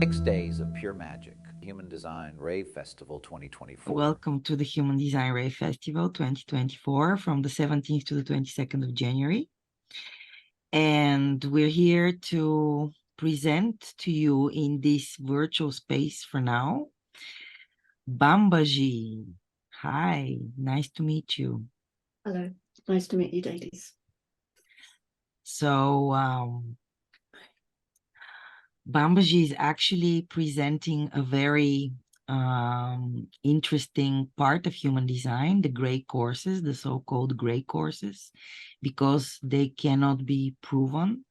6 days of pure magic. Human Design Rave Festival 2024. Welcome to the Human Design Rave Festival 2024 from the 17th to the 22nd of January. And we're here to present to you in this virtual space for now, Bambaji. Hi, nice to meet you. Hello, nice to meet you, ladies. So, Bambaji is actually presenting a very interesting part of human design, the gray courses, the so-called gray courses, because they cannot be proven.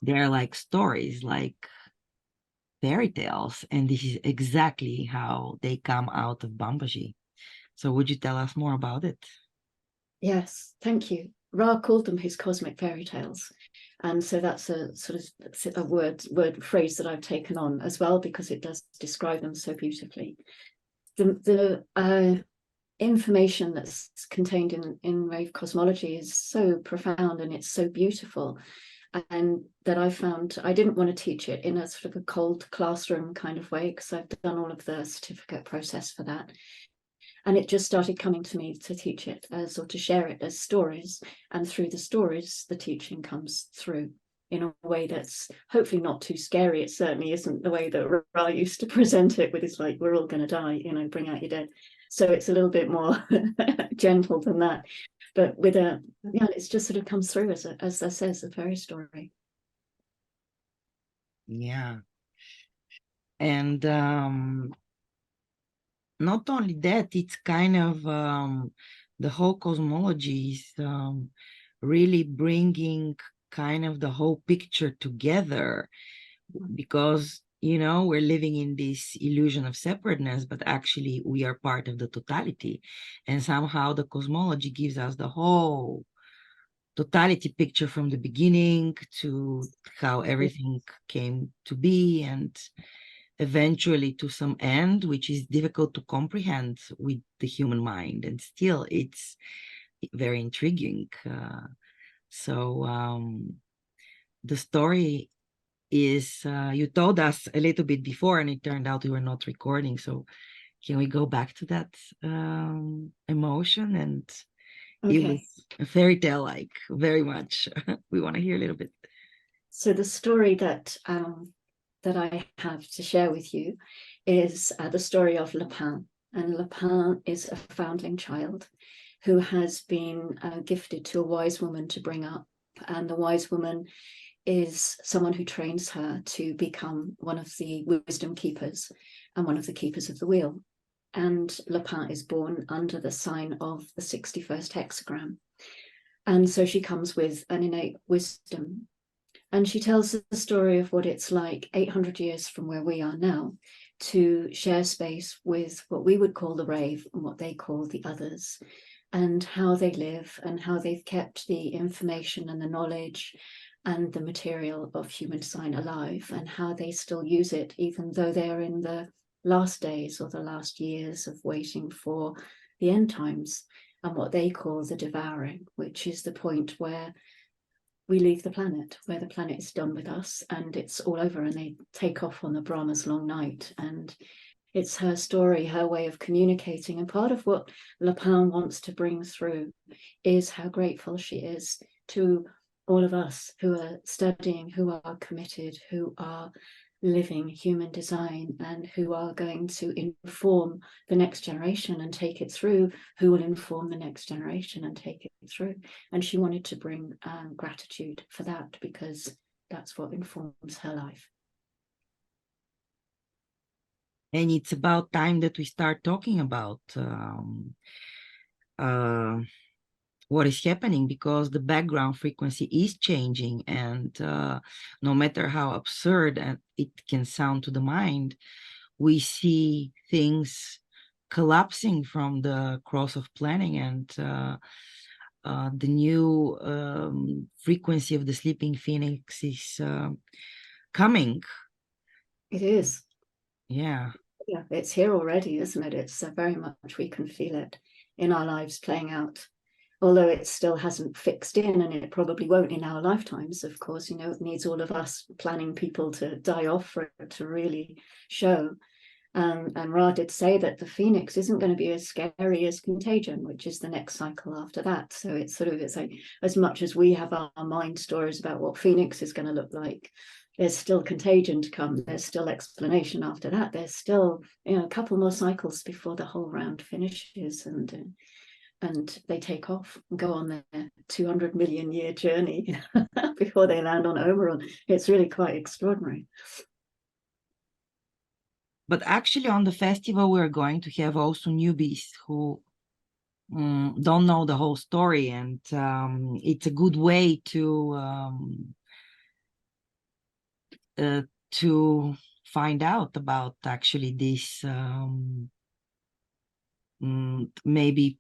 They're like stories, like fairy tales, and this is exactly how they come out of Bambaji. So would you tell us more about it? Yes, thank you. Ra called them his cosmic fairy tales. And so that's a sort of a word phrase that I've taken on as well, because it does describe them so beautifully. The information that's contained in Rave Cosmology is so profound and it's so beautiful. And that I found I didn't want to teach it in a sort of a cold classroom kind of way, because I've done all of the certificate process for that. And it just started coming to me to teach it as, or to share it as stories. And through the stories, the teaching comes through in a way that's hopefully not too scary. It certainly isn't the way that Ra used to present it, with his like, we're all going to die, you know, bring out your dead. So it's a little bit more gentle than that. But with it's just sort of comes through as I says, a fairy story. Yeah. And not only that, it's kind of the whole cosmology is really bringing kind of the whole picture together, because, you know, we're living in this illusion of separateness, but actually we are part of the totality. And somehow the cosmology gives us the whole totality picture from the beginning to how everything came to be, and eventually to some end, which is difficult to comprehend with the human mind, and still it's very intriguing. The story is, you told us a little bit before and it turned out we were not recording, so can we go back to that emotion? And okay. It was a fairy tale, like, very much. We want to hear a little bit. So the story that I have to share with you is the story of Lapin. And Lapin is a foundling child who has been gifted to a wise woman to bring up. And the wise woman is someone who trains her to become one of the wisdom keepers and one of the keepers of the wheel. And Lapin is born under the sign of the 61st hexagram. And so she comes with an innate wisdom. And she tells the story of what it's like 800 years from where we are now to share space with what we would call the rave and what they call the others, and how they live and how they've kept the information and the knowledge and the material of human design alive, and how they still use it even though they're in the last days or the last years of waiting for the end times, and what they call the devouring, which is the point where we leave the planet, where the planet is done with us and it's all over, and they take off on the Brahma's long night. And it's her story, her way of communicating. And part of what Lapin wants to bring through is how grateful she is to all of us who are studying, who are committed, who are living human design, and who are going to inform the next generation and take it through, who will inform the next generation and take it through. And she wanted to bring gratitude for that, because that's what informs her life. And it's about time that we start talking about what is happening, because the background frequency is changing, and no matter how absurd it can sound to the mind, we see things collapsing from the cross of planning, and the new frequency of the sleeping phoenix is coming. It is. Yeah. Yeah, it's here already, isn't it? It's very much, we can feel it in our lives playing out. although it still hasn't fixed in, and it probably won't in our lifetimes, of course. You know, it needs all of us planning people to die off for it to really show. And Ra did say that the phoenix isn't going to be as scary as contagion, which is the next cycle after that. So it's sort of, it's like, as much as we have our mind stories about what phoenix is going to look like, there's still contagion to come. There's still explanation after that. There's still, you know, a couple more cycles before the whole round finishes, and they take off and go on their 200 million year journey before they land on Oberon. It's really quite extraordinary. But actually on the festival, we're going to have also newbies who don't know the whole story. And it's a good way to find out about actually this maybe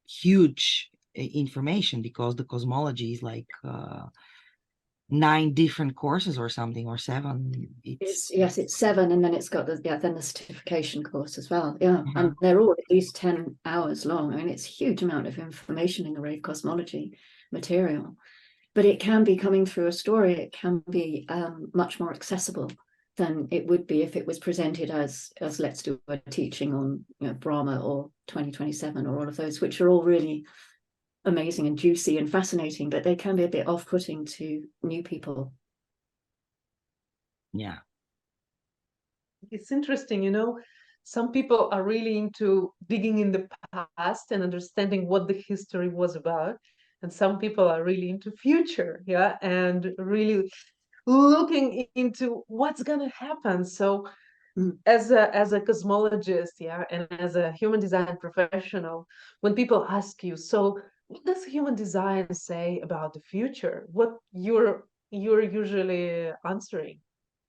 huge information, because the cosmology is like 9 different courses or something, or 7. Yes, it's 7, and then it's got then the certification course as well. Yeah, and they're all at least 10 hours long. I mean, it's a huge amount of information in the Rave Cosmology material, but it can be coming through a story. It can be much more accessible than it would be if it was presented as let's do a teaching on, you know, Brahma or 2027 or all of those, which are all really amazing and juicy and fascinating, but they can be a bit off-putting to new people. Yeah. It's interesting, you know, some people are really into digging in the past and understanding what the history was about, and some people are really into future, yeah, and really looking into what's gonna happen. So as a cosmologist, yeah, and as a human design professional, when people ask you, so what does human design say about the future? What you're usually answering?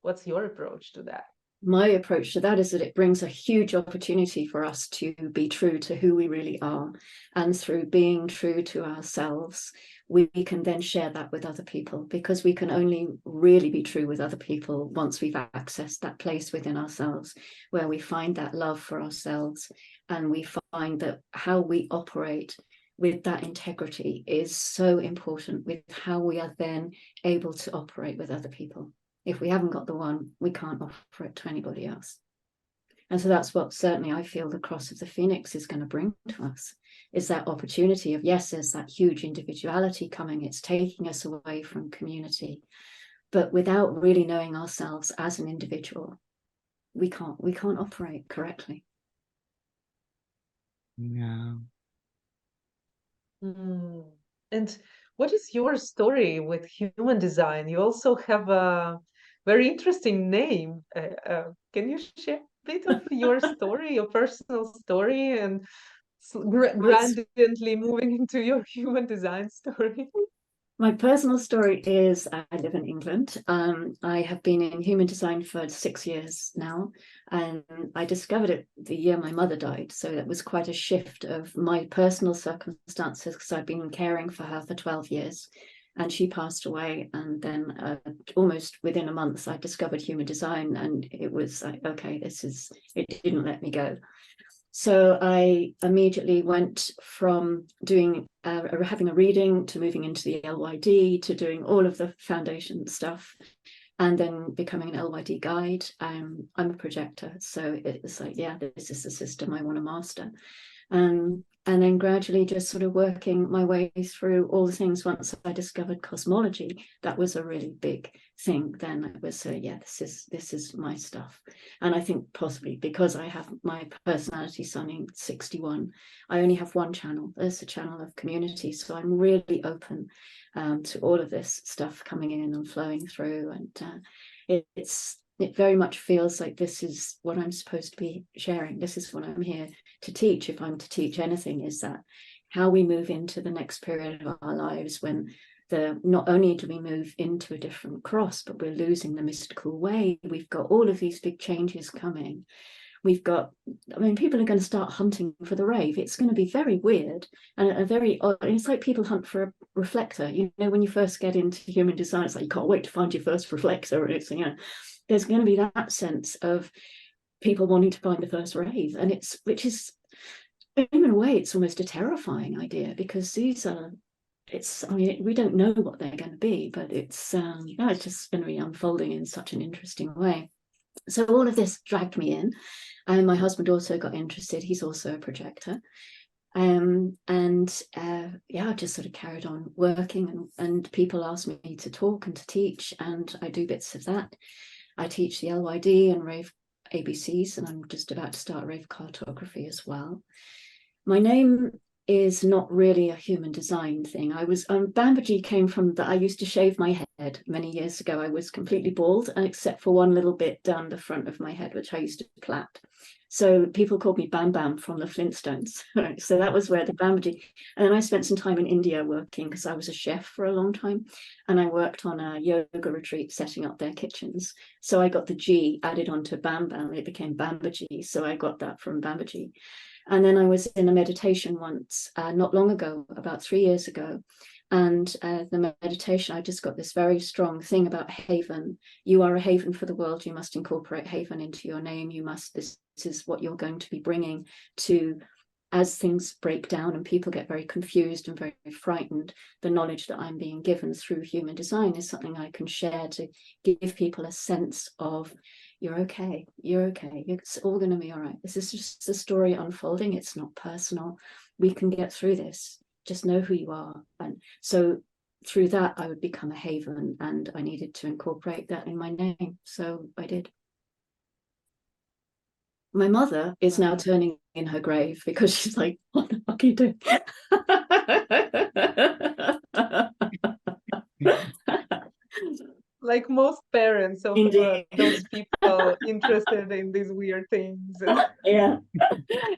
What's your approach to that? My approach to that is that it brings a huge opportunity for us to be true to who we really are. And through being true to ourselves, we can then share that with other people, because we can only really be true with other people once we've accessed that place within ourselves where we find that love for ourselves, and we find that how we operate with that integrity is so important with how we are then able to operate with other people. If we haven't got the one, we can't offer it to anybody else. And so that's what certainly I feel the cross of the Phoenix is going to bring to us, is that opportunity of, yes, there's that huge individuality coming. It's taking us away from community. But without really knowing ourselves as an individual, we can't operate correctly. Yeah. And what is your story with human design? You also have a very interesting name. Can you share a bit of your story, your personal story, and grandly moving into your human design story? My personal story is I live in England. I have been in human design for 6 years now, and I discovered it the year my mother died. So that was quite a shift of my personal circumstances, because I'd been caring for her for 12 years and she passed away. And then almost within a month, I discovered human design, and it was like, okay, it didn't let me go. So I immediately went from doing having a reading to moving into the LYD to doing all of the foundation stuff, and then becoming an LYD guide. I'm a projector, so it's like, yeah, this is the system I want to master. And then gradually just sort of working my way through all the things. Once I discovered cosmology, that was a really big thing. Then it was, yeah, this is my stuff. And I think possibly because I have my personality signing 61, I only have one channel. There's the channel of community. So I'm really open to all of this stuff coming in and flowing through. And it very much feels like this is what I'm supposed to be sharing. This is what I'm here to teach. If I'm to teach anything, is that how we move into the next period of our lives, when not only do we move into a different cross, but we're losing the mystical way. We've got all of these big changes coming. We've got, I mean, people are going to start hunting for the rave. It's going to be very weird and it's like people hunt for a reflector. You know, when you first get into human design, it's like you can't wait to find your first reflector. And it's, you know, there's going to be that sense of people wanting to find the first rave, and which is in a way, it's almost a terrifying idea, because these are, I mean, we don't know what they're going to be, but it's just going to be unfolding in such an interesting way. So all of this dragged me in, and my husband also got interested. He's also a projector. I just sort of carried on working, and people asked me to talk and to teach, and I do bits of that. I teach the LYD and Rave ABCs, and I'm just about to start Rave Cartography as well. My name is not really a human design thing. I was Bambaji came from that. I used to shave my head many years ago. I was completely bald, and except for one little bit down the front of my head, which I used to plait. So people called me Bam Bam from the Flintstones. Right? So that was where the Bambaji. And then I spent some time in India working, because I was a chef for a long time, and I worked on a yoga retreat setting up their kitchens. So I got the G added onto Bam Bam. It became Bambaji. So I got that from Bambaji. And then I was in a meditation once, not long ago, about 3 years ago. And the meditation, I just got this very strong thing about haven. You are a haven for the world. You must incorporate haven into your name. This is what you're going to be bringing to, as things break down and people get very confused and very frightened. The knowledge that I'm being given through human design is something I can share to give people a sense of, you're okay, it's all going to be all right. This is just the story unfolding. It's not personal. We can get through this. Just know who you are. And so through that, I would become a haven, and I needed to incorporate that in my name. So I did. My mother is now turning in her grave, because she's like, what the fuck are you doing? Like most parents of those people interested in these weird things. Yeah,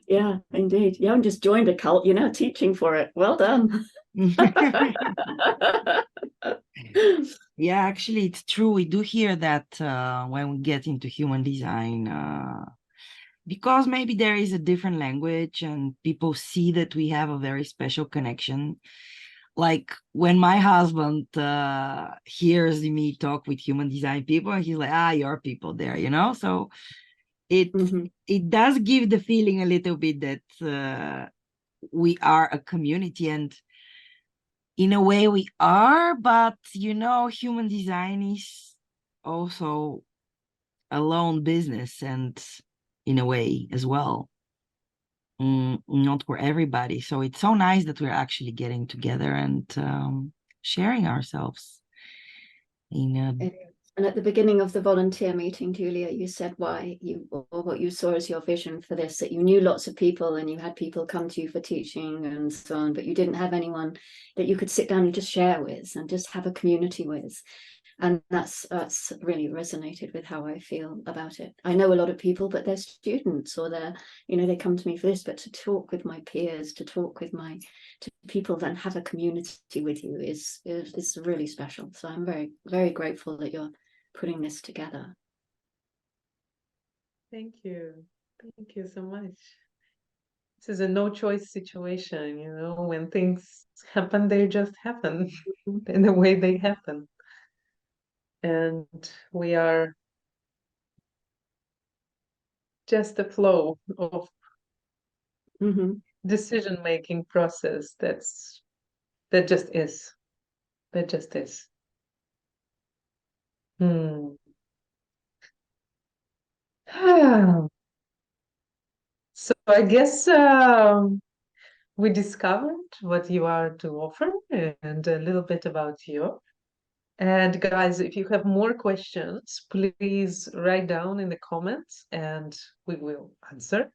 yeah, indeed. You haven't just joined a cult, you're now teaching for it. Well done. Yeah, actually, it's true. We do hear that when we get into human design, because maybe there is a different language and people see that we have a very special connection. Like when my husband hears me talk with human design people, he's like, your people there, So it does give the feeling a little bit that we are a community, and in a way we are, but human design is also a lone business, and in a way as well, not for everybody. So it's so nice that we're actually getting together and sharing ourselves. And at the beginning of the volunteer meeting, Julia, you said what you saw as your vision for this, that you knew lots of people and you had people come to you for teaching and so on, but you didn't have anyone that you could sit down and just share with and just have a community with. And that's really resonated with how I feel about it. I know a lot of people, but they're students, or they come to me for this, but to talk with my peers, to talk with to people that have a community with you is really special. So I'm very, very grateful that you're putting this together. Thank you so much. This is a no choice situation, when things happen, they just happen in the way they happen. And we are just a flow of decision-making process that just is. So I guess we discovered what you are to offer and a little bit about you. And guys, if you have more questions, please write down in the comments and we will answer.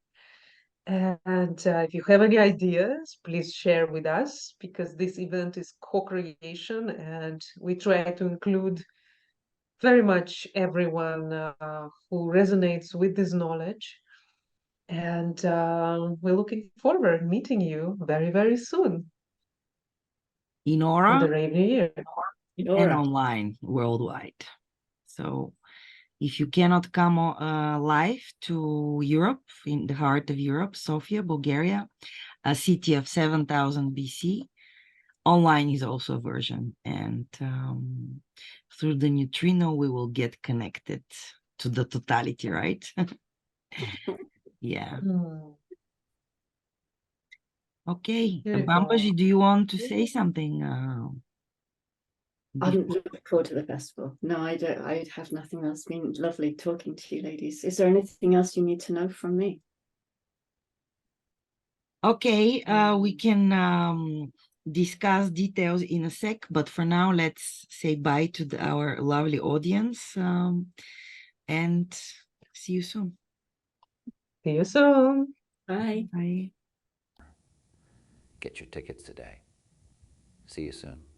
And if you have any ideas, please share with us, because this event is co-creation and we try to include very much everyone who resonates with this knowledge. And we're looking forward to meeting you very, very soon. In Aura, in the Rave New Year. And online worldwide. So if you cannot come live to Europe, in the heart of Europe, Sofia, Bulgaria, a city of 7,000 BC, online is also a version. And through the neutrino, we will get connected to the totality, right? Yeah. Okay. Beautiful. Bambaji, do you want to say something? I'm looking forward to the festival. No, I don't. I have nothing else. It's been lovely talking to you, ladies. Is there anything else you need to know from me? Okay, we can discuss details in a sec, but for now, let's say bye to our lovely audience, and see you soon. See you soon. Bye. Bye. Get your tickets today. See you soon.